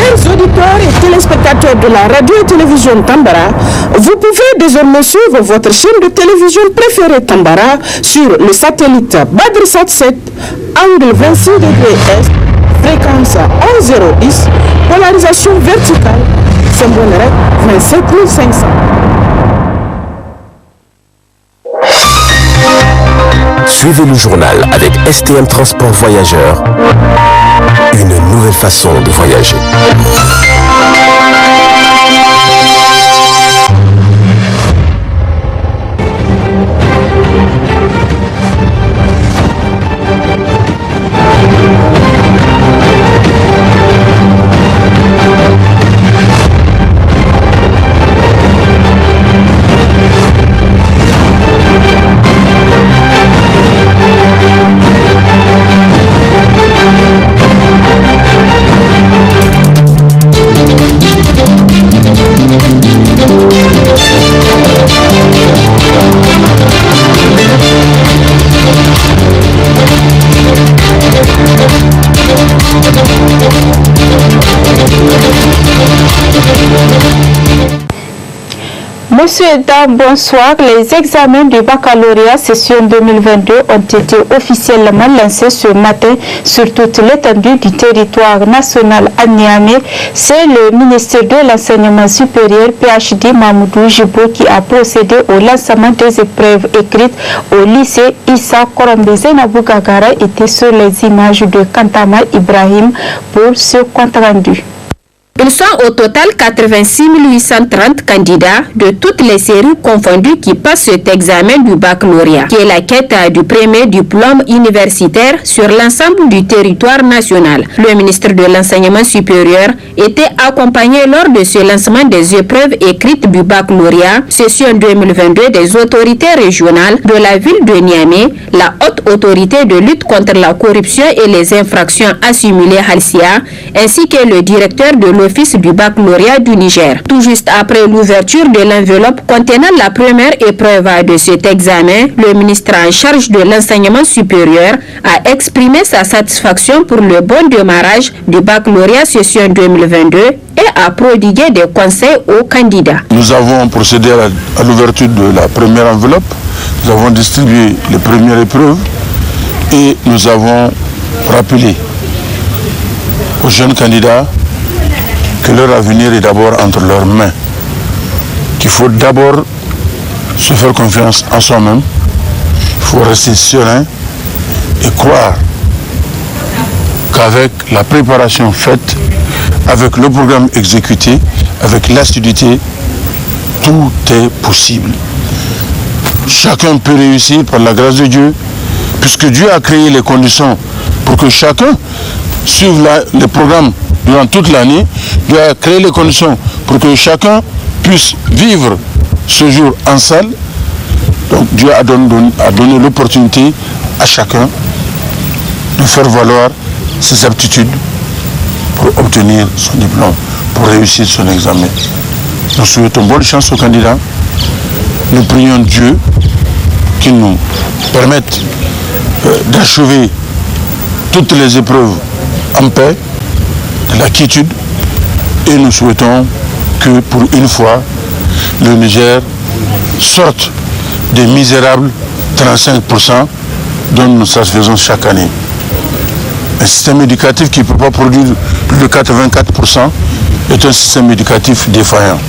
Chers auditeurs et téléspectateurs de la radio et télévision Tambara, vous pouvez désormais suivre votre chaîne de télévision préférée Tambara sur le satellite Badrsat 7, angle 26 degrés Est, fréquence 11010, polarisation verticale, symbole 27500. Suivez le journal avec STM Transport Voyageurs. Une nouvelle façon de voyager. Monsieur et dames, bonsoir. Les examens du baccalauréat session 2022 ont été officiellement lancés ce matin sur toute l'étendue du territoire national à Niamey. C'est le ministère de l'Enseignement supérieur, PhD Mamoudou Jibo, qui a procédé au lancement des épreuves écrites au lycée Issa Korombe. Zainabou Gagara était sur les images de Kantama Ibrahim pour ce compte rendu. Ils sont au total 86 830 candidats de toutes les séries confondues qui passent cet examen du baccalauréat, qui est la quête du premier diplôme universitaire sur l'ensemble du territoire national. Le ministre de l'Enseignement supérieur était accompagné lors de ce lancement des épreuves écrites du baccalauréat session 2022 des autorités régionales de la ville de Niamey, la haute autorité de lutte contre la corruption et les infractions assimilées Halsia, ainsi que le directeur de l'Office du baccalauréat du Niger. Tout juste après l'ouverture de l'enveloppe contenant la première épreuve de cet examen, le ministre en charge de l'enseignement supérieur a exprimé sa satisfaction pour le bon démarrage du baccalauréat session 2022 et a prodigué des conseils aux candidats. Nous avons procédé à l'ouverture de la première enveloppe, nous avons distribué les premières épreuves et nous avons rappelé aux jeunes candidats que leur avenir est d'abord entre leurs mains, qu'il faut d'abord se faire confiance en soi-même, il faut rester serein et croire qu'avec la préparation faite, avec le programme exécuté, avec l'assiduité, tout est possible. Chacun peut réussir par la grâce de Dieu, puisque Dieu a créé les conditions pour que chacun suive les programmes durant toute l'année. Dieu a créé les conditions pour que chacun puisse vivre ce jour en salle. Donc Dieu a donné l'opportunité à chacun de faire valoir ses aptitudes pour obtenir son diplôme, pour réussir son examen. Nous souhaitons bonne chance aux candidats. Nous prions Dieu qu'il nous permette d'achever toutes les épreuves en paix, de la quiétude, et nous souhaitons que pour une fois, le Niger sorte des misérables 35% dont nous satisfaisons chaque année. Un système éducatif qui ne peut pas produire plus de 84% est un système éducatif défaillant.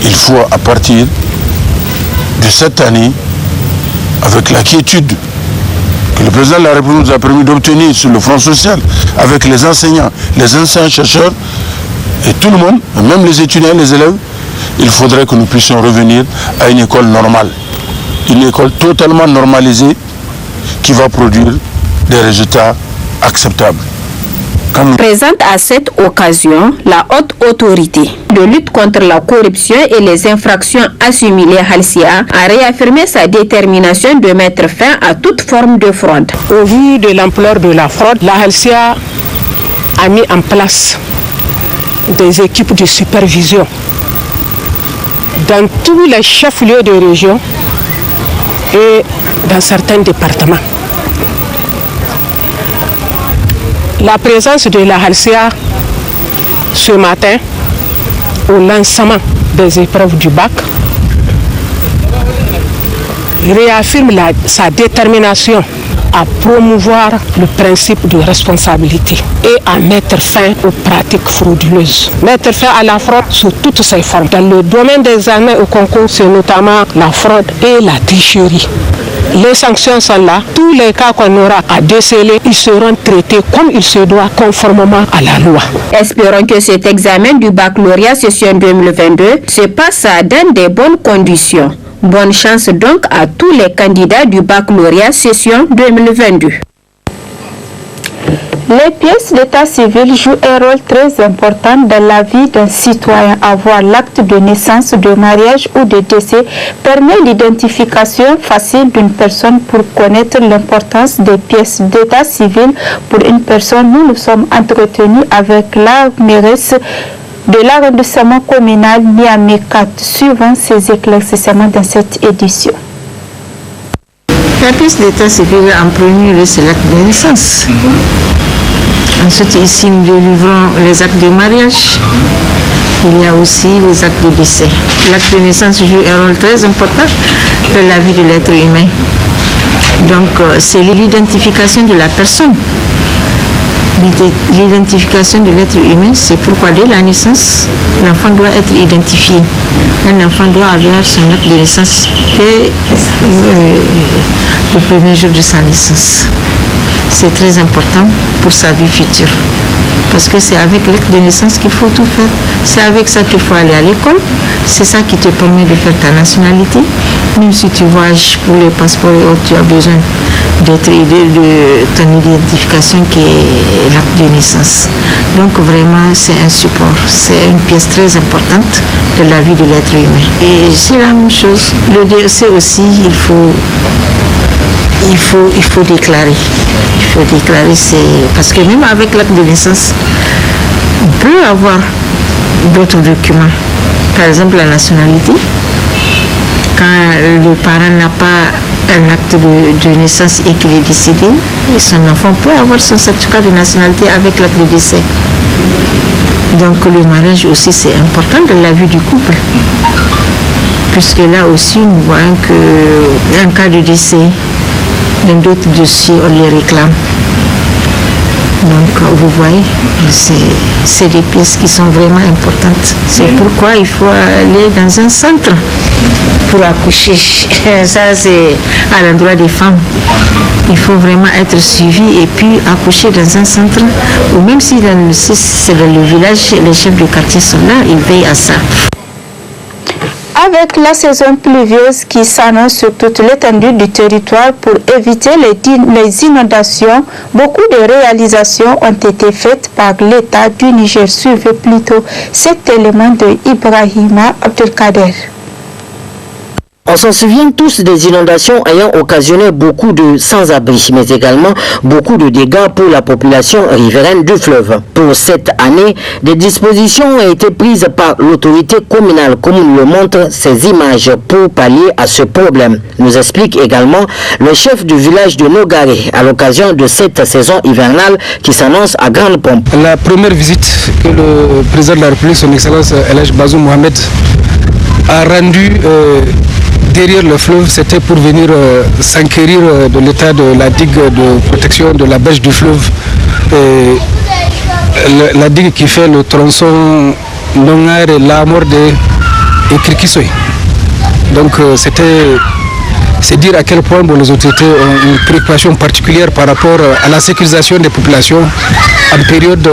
Il faut, à partir de cette année, avec la quiétude que le président de la République nous a permis d'obtenir sur le front social, avec les enseignants chercheurs et tout le monde, même les étudiants et les élèves, il faudrait que nous puissions revenir à une école normale. Une école totalement normalisée qui va produire des résultats acceptables. Présente à cette occasion, la haute autorité de lutte contre la corruption et les infractions assimilées Halsia a réaffirmé sa détermination de mettre fin à toute forme de fraude. Au vu de l'ampleur de la fraude, la Halsia a mis en place des équipes de supervision dans tous les chefs-lieux de région et dans certains départements. La présence de la Halsia ce matin au lancement des épreuves du bac réaffirme sa détermination à promouvoir le principe de responsabilité et à mettre fin aux pratiques frauduleuses. Mettre fin à la fraude sous toutes ses formes. Dans le domaine des examens au concours, c'est notamment la fraude et la tricherie. Les sanctions sont là. Tous les cas qu'on aura à déceler, ils seront traités comme il se doit, conformément à la loi. Espérons que cet examen du baccalauréat session 2022 se passe dans de bonnes conditions. Bonne chance donc à tous les candidats du baccalauréat session 2022. Les pièces d'état civil jouent un rôle très important dans la vie d'un citoyen. Avoir l'acte de naissance, de mariage ou de décès permet l'identification facile d'une personne. Pour connaître l'importance des pièces d'état civil pour une personne, nous nous sommes entretenus avec la mairesse de l'arrondissement communal Niamey 4, suivant ces éclaircissements dans cette édition. La pièce d'état civil, en premier lieu, c'est l'acte de naissance. Ensuite, ici, nous délivrons les actes de mariage. Il y a aussi les actes de décès. L'acte de naissance joue un rôle très important dans la vie de l'être humain. Donc, c'est l'identification de la personne. L'identification de l'être humain, c'est pourquoi dès la naissance, l'enfant doit être identifié. Un enfant doit avoir son acte de naissance dès le premier jour de sa naissance. C'est très important pour sa vie future. Parce que c'est avec l'acte de naissance qu'il faut tout faire. C'est avec ça qu'il faut aller à l'école. C'est ça qui te permet de faire ta nationalité. Même si tu voyages pour les passeports et autres, tu as besoin d'être aidé de ton identification qui est l'acte de naissance. Donc vraiment, c'est un support. C'est une pièce très importante de la vie de l'être humain. Et c'est la même chose. Le DEC aussi, il faut déclarer. Il faut déclarer, parce que même avec l'acte de naissance, on peut avoir d'autres documents. Par exemple, la nationalité. Quand le parent n'a pas un acte de naissance et qu'il est décédé, son enfant peut avoir son certificat de nationalité avec l'acte de décès. Donc le mariage aussi, c'est important dans la vie du couple. Puisque là aussi, nous voyons qu'en cas de décès, dans d'autres dossiers, on les réclame. Donc, vous voyez, c'est des pièces qui sont vraiment importantes. C'est pourquoi il faut aller dans un centre pour accoucher. Ça, c'est à l'endroit des femmes. Il faut vraiment être suivi et puis accoucher dans un centre, ou même si c'est dans le village, les chefs de quartier sont là, ils veillent à ça. Avec la saison pluvieuse qui s'annonce sur toute l'étendue du territoire pour éviter les inondations, beaucoup de réalisations ont été faites par l'État du Niger. Suivez plutôt cet élément de Ibrahima Abdelkader. On s'en souvient tous des inondations ayant occasionné beaucoup de sans-abri, mais également beaucoup de dégâts pour la population riveraine du fleuve. Pour cette année, des dispositions ont été prises par l'autorité communale, comme nous le montrent ces images, pour pallier à ce problème. Nous explique également le chef du village de Nogaré à l'occasion de cette saison hivernale qui s'annonce à grande pompe. La première visite que le président de la République, son Excellence El Hadj Bazoum Mohamed, a rendue derrière le fleuve, c'était pour venir s'enquérir de l'état de la digue de protection de la berge du fleuve. La digue qui fait le tronçon Nongar et Lamorde et Kirkisoy. Donc c'est dire à quel point les autorités ont une préoccupation particulière par rapport à la sécurisation des populations en période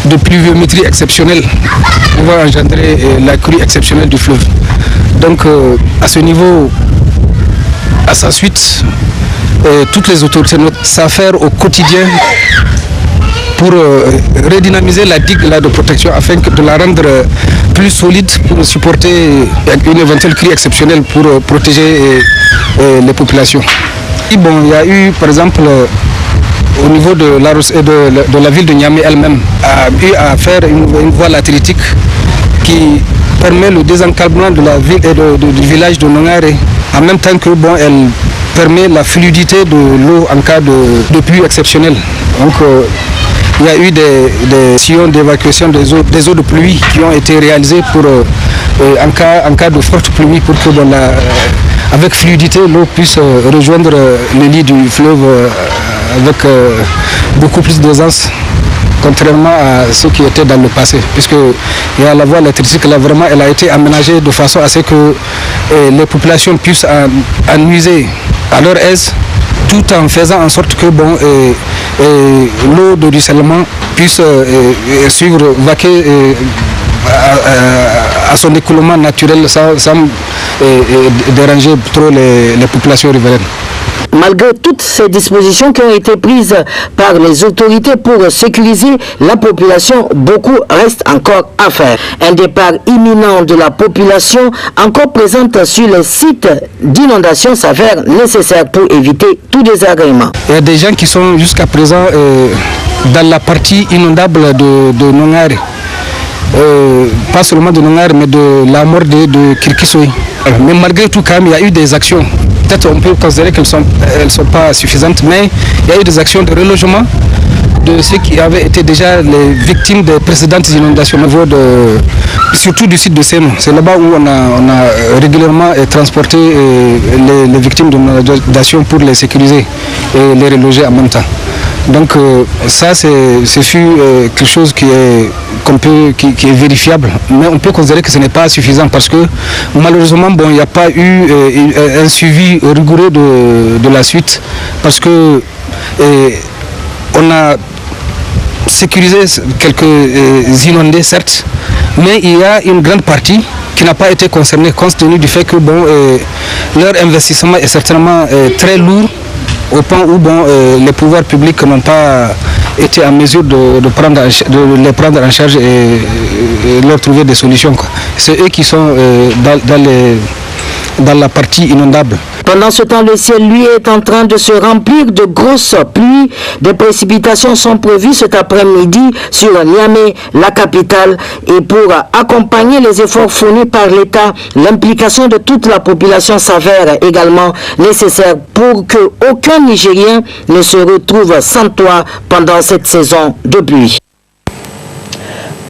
de pluviométrie exceptionnelle qui va engendrer la crue exceptionnelle du fleuve. Donc à ce niveau, à sa suite, toutes les autorités s'affairent au quotidien pour redynamiser la digue de protection afin de la rendre plus solide pour supporter une éventuelle crue exceptionnelle pour protéger les populations. Et bon, il y a eu par exemple au niveau de la ville de Niamey elle-même, a eu à faire une voie latéritique qui permet le désenclavement de la ville et du village de Nongare, en même temps que elle permet la fluidité de l'eau en cas de pluie exceptionnelle. Donc Il y a eu des sillons d'évacuation des eaux de pluie qui ont été réalisés pour, en cas de forte pluie pour que avec fluidité l'eau puisse rejoindre le lit du fleuve avec beaucoup plus d'aisance, contrairement à ce qui était dans le passé, puisque il y a la voie électrique là, vraiment elle a été aménagée de façon à ce que les populations puissent en user à leur aise, tout en faisant en sorte que l'eau de ruissellement puisse suivre, vaquer à son écoulement naturel sans déranger trop les populations riveraines. Malgré toutes ces dispositions qui ont été prises par les autorités pour sécuriser la population, beaucoup reste encore à faire. Un départ imminent de la population encore présente sur les sites d'inondation s'avère nécessaire pour éviter tout désagrément. Il y a des gens qui sont jusqu'à présent dans la partie inondable de Nongare. Pas seulement de Nongare, mais de la mort de Kirkisoy. Mais malgré tout, quand même, il y a eu des actions. Peut-être on peut considérer qu'elles ne sont pas suffisantes, mais il y a eu des actions de relogement de ceux qui avaient été déjà les victimes des précédentes inondations au niveau surtout du site de Seno. C'est là-bas où on a régulièrement transporté les victimes d'inondations pour les sécuriser et les reloger en même temps. Donc ça, c'est quelque chose qui est vérifiable, mais on peut considérer que ce n'est pas suffisant parce que malheureusement, il n'y a pas eu un suivi rigoureux de la suite parce que on a sécurisé quelques inondés, certes, mais il y a une grande partie qui n'a pas été concernée compte tenu du fait que leur investissement est certainement très lourd au point où les pouvoirs publics n'ont pas été en mesure de les prendre en charge et leur trouver des solutions. C'est eux qui sont dans la partie inondable. Pendant ce temps, le ciel, lui, est en train de se remplir de grosses pluies. Des précipitations sont prévues cet après-midi sur Niamey, la capitale. Et pour accompagner les efforts fournis par l'État, l'implication de toute la population s'avère également nécessaire pour qu'aucun Nigérien ne se retrouve sans toit pendant cette saison de pluie.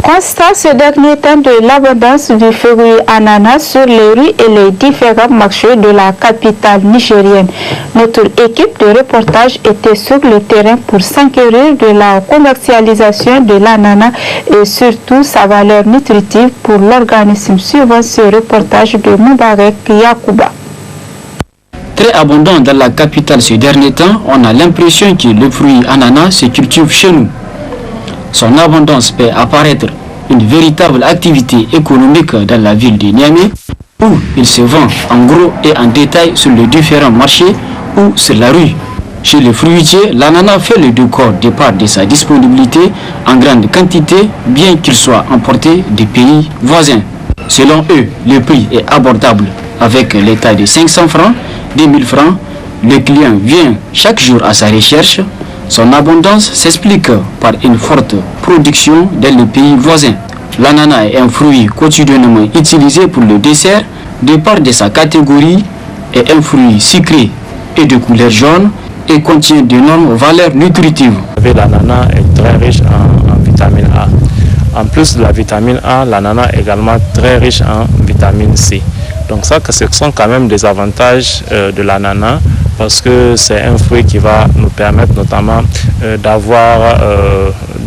Constat ce dernier temps de l'abondance du fruit ananas sur les rues et les différents marchés de la capitale nigérienne. Notre équipe de reportage était sur le terrain pour s'enquérir de la commercialisation de l'ananas et surtout sa valeur nutritive pour l'organisme. Suivant ce reportage de Moubarek Yakouba. Très abondant dans la capitale ces derniers temps, on a l'impression que le fruit ananas se cultive chez nous. Son abondance peut apparaître une véritable activité économique dans la ville de Niamey, où il se vend en gros et en détail sur les différents marchés ou sur la rue. Chez les fruitiers, l'ananas fait le décor de par de sa disponibilité en grande quantité, bien qu'il soit importé des pays voisins. Selon eux, le prix est abordable avec les tailles de 500 francs, 2000 francs. Le client vient chaque jour à sa recherche. Son abondance s'explique par une forte production dans les pays voisins. L'ananas est un fruit quotidiennement utilisé pour le dessert, de par de sa catégorie, est un fruit sucré et de couleur jaune et contient d'énormes valeurs nutritives. L'ananas est très riche en vitamine A. En plus de la vitamine A, l'ananas est également très riche en vitamine C. Donc ça, ce sont quand même des avantages de l'ananas, parce que c'est un fruit qui va nous permettre notamment d'avoir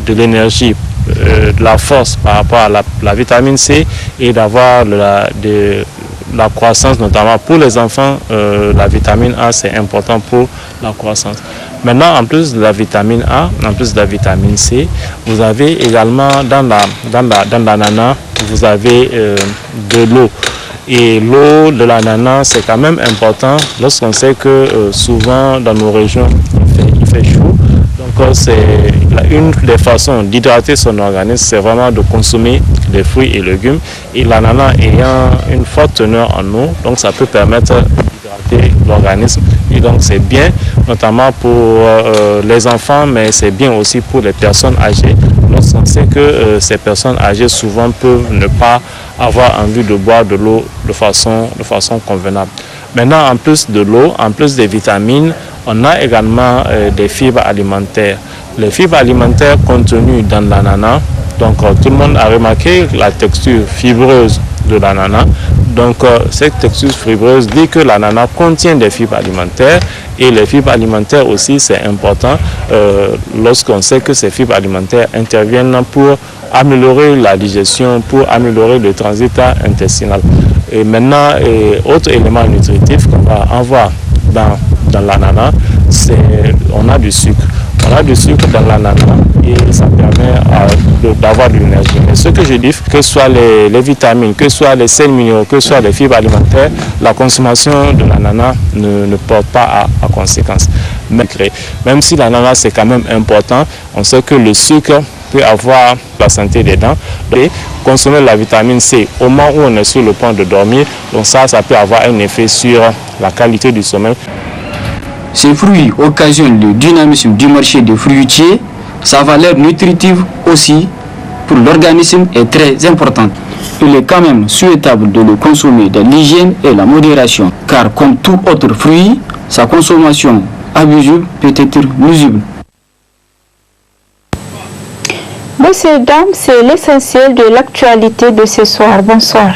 de l'énergie, de la force par rapport à la vitamine C et d'avoir de la croissance, notamment pour les enfants. La vitamine A, c'est important pour la croissance. Maintenant, en plus de la vitamine A, en plus de la vitamine C, vous avez également dans l'ananas, vous avez de l'eau. Et l'eau de l'ananas, c'est quand même important lorsqu'on sait que souvent dans nos régions, il fait chaud. Donc c'est une des façons d'hydrater son organisme, c'est vraiment de consommer des fruits et légumes. Et l'ananas ayant une forte teneur en eau, donc ça peut permettre d'hydrater l'organisme. Et donc c'est bien, notamment pour les enfants, mais c'est bien aussi pour les personnes âgées. Lorsqu'on sait que ces personnes âgées souvent peuvent ne pas avoir envie de boire de l'eau de façon convenable. Maintenant, en plus de l'eau, en plus des vitamines, on a également des fibres alimentaires. Les fibres alimentaires contenues dans l'ananas, donc tout le monde a remarqué la texture fibreuse de l'ananas. Donc cette texture fibreuse dit que l'ananas contient des fibres alimentaires, et les fibres alimentaires aussi, c'est important lorsqu'on sait que ces fibres alimentaires interviennent pour améliorer la digestion, pour améliorer le transit intestinal. Et maintenant, autre élément nutritif qu'on va avoir dans l'ananas, on a du sucre. On a du sucre dans l'ananas et ça permet d'avoir de l'énergie. Mais ce que je dis, que ce soit les vitamines, que ce soit les sels minéraux, que ce soit les fibres alimentaires, la consommation de l'ananas ne porte pas à conséquence. Même si l'ananas c'est quand même important, on sait que le sucre peut avoir la santé des dents. Et consommer la vitamine C au moment où on est sur le point de dormir, donc ça peut avoir un effet sur la qualité du sommeil. Ces fruits occasionnent le dynamisme du marché des fruitiers. Sa valeur nutritive aussi pour l'organisme est très importante. Il est quand même souhaitable de le consommer dans l'hygiène et la modération, car comme tout autre fruit, sa consommation abusive peut être nuisible. Messieurs, dames, c'est l'essentiel de l'actualité de ce soir. Bonsoir.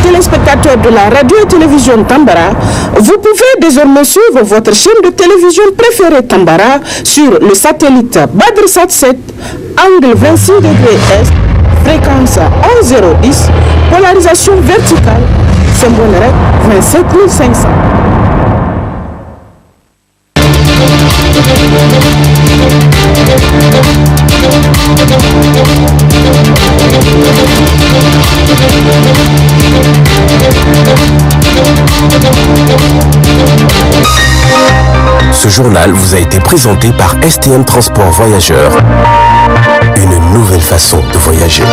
Téléspectateurs de la radio et télévision Tambara, vous pouvez désormais suivre votre chaîne de télévision préférée Tambara sur le satellite Badrsat 7, angle 26 degrés Est, fréquence 11010, polarisation verticale, symbole REC 27500. Ce journal vous a été présenté par STM Transport Voyageurs. Une nouvelle façon de voyager.